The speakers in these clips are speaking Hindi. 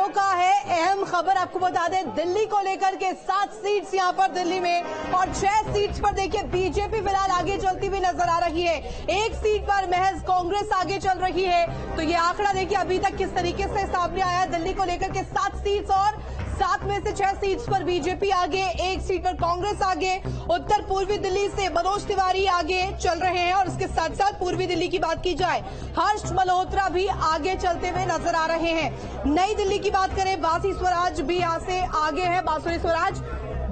घंटों का है अहम खबर। आपको बता दें, दिल्ली को लेकर के 7 सीट्स यहां पर दिल्ली में और 6 सीट्स पर देखिए बीजेपी फिलहाल आगे चलती हुई नजर आ रही है। 1 सीट पर महज कांग्रेस आगे चल रही है। तो ये आंकड़ा देखिए अभी तक किस तरीके से सामने आया। दिल्ली को लेकर के 7 सीट्स और 7 में से 6 सीट्स पर बीजेपी आगे, 1 सीट पर कांग्रेस आगे। उत्तर पूर्वी दिल्ली से मनोज तिवारी आगे चल रहे हैं और इसके साथ साथ पूर्वी दिल्ली की बात की जाए, हर्ष मल्होत्रा भी आगे चलते हुए नजर आ रहे हैं। नई दिल्ली की बात करें, बासी स्वराज भी यहां से आगे है। बांसुरी स्वराज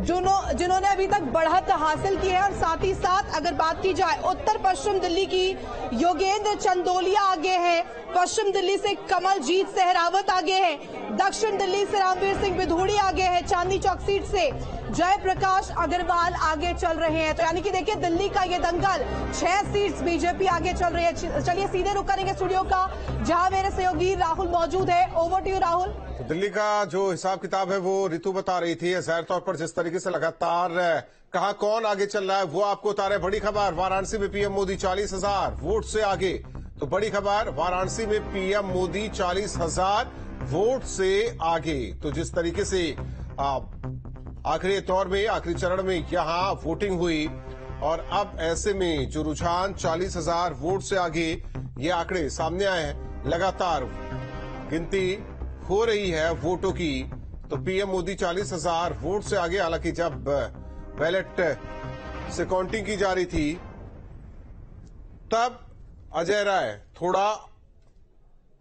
जिन्होंने अभी तक बढ़त हासिल की है। और साथ ही साथ अगर बात की जाए उत्तर पश्चिम दिल्ली की, योगेंद्र चंदोलिया आगे है। पश्चिम दिल्ली से कमलजीत सहरावत आगे है। दक्षिण दिल्ली से रामवीर सिंह बिधूड़ी आगे है। चांदनी चौक सीट से जयप्रकाश अग्रवाल आगे चल रहे हैं। तो यानी कि देखिए दिल्ली का ये दंगल, 6 सीट्स बीजेपी आगे चल रही है। चलिए सीधे रुक करेंगे स्टूडियो का, जहां मेरे सहयोगी राहुल मौजूद है। Over to you Rahul. तो दिल्ली का जो हिसाब किताब है वो रितु बता रही थी। जाहिर तौर पर जिस तरीके से लगातार कहां कौन आगे चल रहा है वो आपको बता रहे। बड़ी खबर, वाराणसी में पीएम मोदी 40,000 वोट से आगे। तो बड़ी खबर, वाराणसी में पीएम मोदी 40,000 वोट से आगे। तो जिस तरीके से आखिरी दौर में, आखिरी चरण में यहां वोटिंग हुई और अब ऐसे में जो रुझान 40,000 वोट से आगे, ये आंकड़े सामने आए हैं। लगातार गिनती हो रही है वोटों की। तो पीएम मोदी 40,000 वोट से आगे। हालांकि जब बैलेट से काउंटिंग की जा रही थी तब अजय राय थोड़ा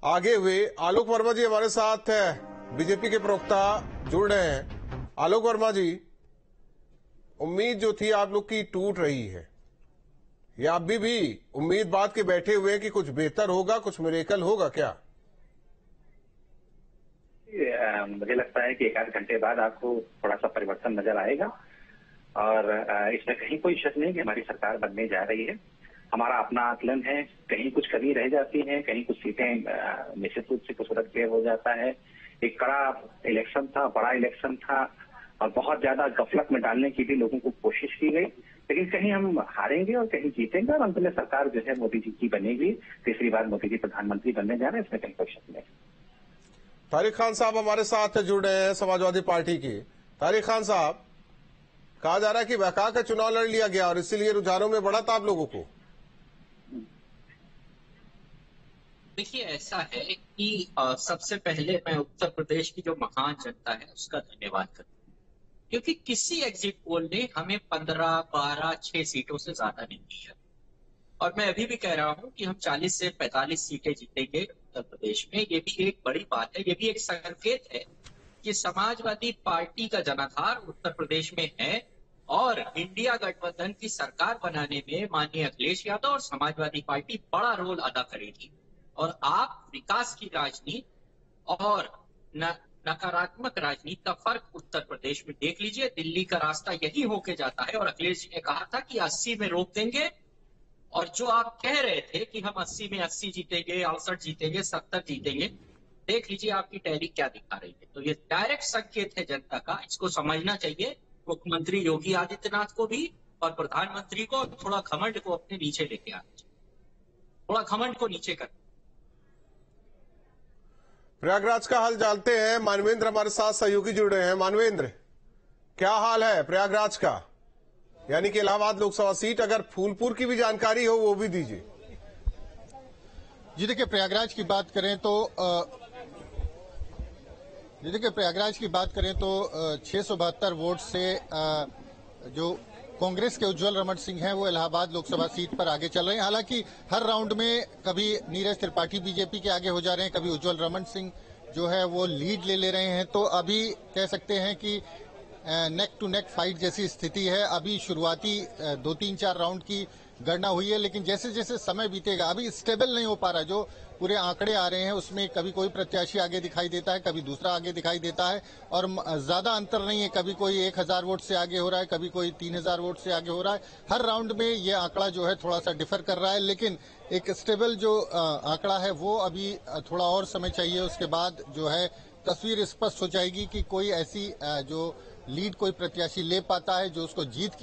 आगे हुए। आलोक वर्मा जी हमारे साथ है, बीजेपी के प्रवक्ता जुड़ रहे हैं। आलोक वर्मा जी, उम्मीद जो थी आप लोग की टूट रही है, या अभी भी उम्मीद बात के बैठे हुए हैं कि कुछ बेहतर होगा, कुछ मिरेकल होगा क्या? मुझे लगता है कि 1 आध घंटे बाद आपको थोड़ा सा परिवर्तन नजर आएगा और इसमें कहीं कोई शक नहीं कि हमारी सरकार बनने जा रही है। हमारा अपना आकलन है, कहीं कुछ कमी रह जाती है, कहीं कुछ सीटें निश्चित रूप से कुछ उलट फेर हो जाता है। एक कड़ा इलेक्शन था, बड़ा इलेक्शन था और बहुत ज्यादा गफलत में डालने की भी लोगों को कोशिश की गई, लेकिन कहीं हम हारेंगे और कहीं जीतेंगे और अंत में सरकार जो है मोदी जी की बनेगी। तीसरी बार मोदी जी प्रधानमंत्री बनने जा रहे हैं, इसमें कहीं कोई शक नहीं। तारिक खान साहब हमारे साथ जुड़ रहे हैं, समाजवादी पार्टी के। तारिक खान साहब, कहा जा रहा है कि बहका का चुनाव लड़ लिया गया और इसीलिए रुझानों में बढ़ा था आप लोगों को। देखिए, ऐसा है कि सबसे पहले मैं उत्तर प्रदेश की जो महान जनता है उसका धन्यवाद करता हूँ, क्योंकि किसी एग्जिट पोल ने हमें 15, 12, 6 सीटों से ज्यादा नहीं दी है। और मैं अभी भी कह रहा हूं कि हम 40 से 45 सीटें जीतेंगे उत्तर प्रदेश में। ये भी एक बड़ी बात है, ये भी एक संकेत है कि समाजवादी पार्टी का जनाधार उत्तर प्रदेश में है और इंडिया गठबंधन की सरकार बनाने में माननीय अखिलेश यादव और समाजवादी पार्टी बड़ा रोल अदा करेगी। और आप विकास की राजनीति और नकारात्मक राजनीति का फर्क उत्तर प्रदेश में देख लीजिए। दिल्ली का रास्ता यही होके जाता है और अखिलेश जी ने कहा था कि 80 में रोक देंगे। और जो आप कह रहे थे कि हम 80 में 80 जीतेंगे, 68 जीतेंगे, 70 जीतेंगे, देख लीजिए आपकी टैली क्या दिखा रही है। तो ये डायरेक्ट संकेत है जनता का, इसको समझना चाहिए मुख्यमंत्री योगी आदित्यनाथ को भी और प्रधानमंत्री को। थोड़ा घमंड को अपने नीचे लेके आना चाहिए, थोड़ा घमंड को नीचे कर। प्रयागराज का हाल जानते हैं, मानवेंद्र हमारे साथ सहयोगी जुड़ रहे हैं। मानवेंद्र, क्या हाल है प्रयागराज का, यानी कि इलाहाबाद लोकसभा सीट? अगर फूलपुर की भी जानकारी हो वो भी दीजिए। जी देखिए, प्रयागराज की बात करें तो 672 वोट से जो कांग्रेस के उज्जवल रमन सिंह हैं वो इलाहाबाद लोकसभा सीट पर आगे चल रहे हैं। हालांकि हर राउंड में कभी नीरज त्रिपाठी बीजेपी के आगे हो जा रहे हैं, कभी उज्जवल रमन सिंह जो है वो लीड ले रहे हैं। तो अभी कह सकते हैं कि नेक टू नेक फाइट जैसी स्थिति है। अभी शुरुआती 2, 3, 4 राउंड की गणना हुई है, लेकिन जैसे जैसे समय बीतेगा अभी स्टेबल नहीं हो पा रहा। जो पूरे आंकड़े आ रहे हैं उसमें कभी कोई प्रत्याशी आगे दिखाई देता है, कभी दूसरा आगे दिखाई देता है और ज्यादा अंतर नहीं है। कभी कोई 1000 वोट से आगे हो रहा है, कभी कोई 3000 वोट से आगे हो रहा है। हर राउंड में ये आंकड़ा जो है थोड़ा सा डिफर कर रहा है, लेकिन एक स्टेबल जो आंकड़ा है वो अभी थोड़ा और समय चाहिए। उसके बाद जो है तस्वीर स्पष्ट हो जाएगी कि कोई ऐसी जो लीड कोई प्रत्याशी ले पाता है जो उसको जीत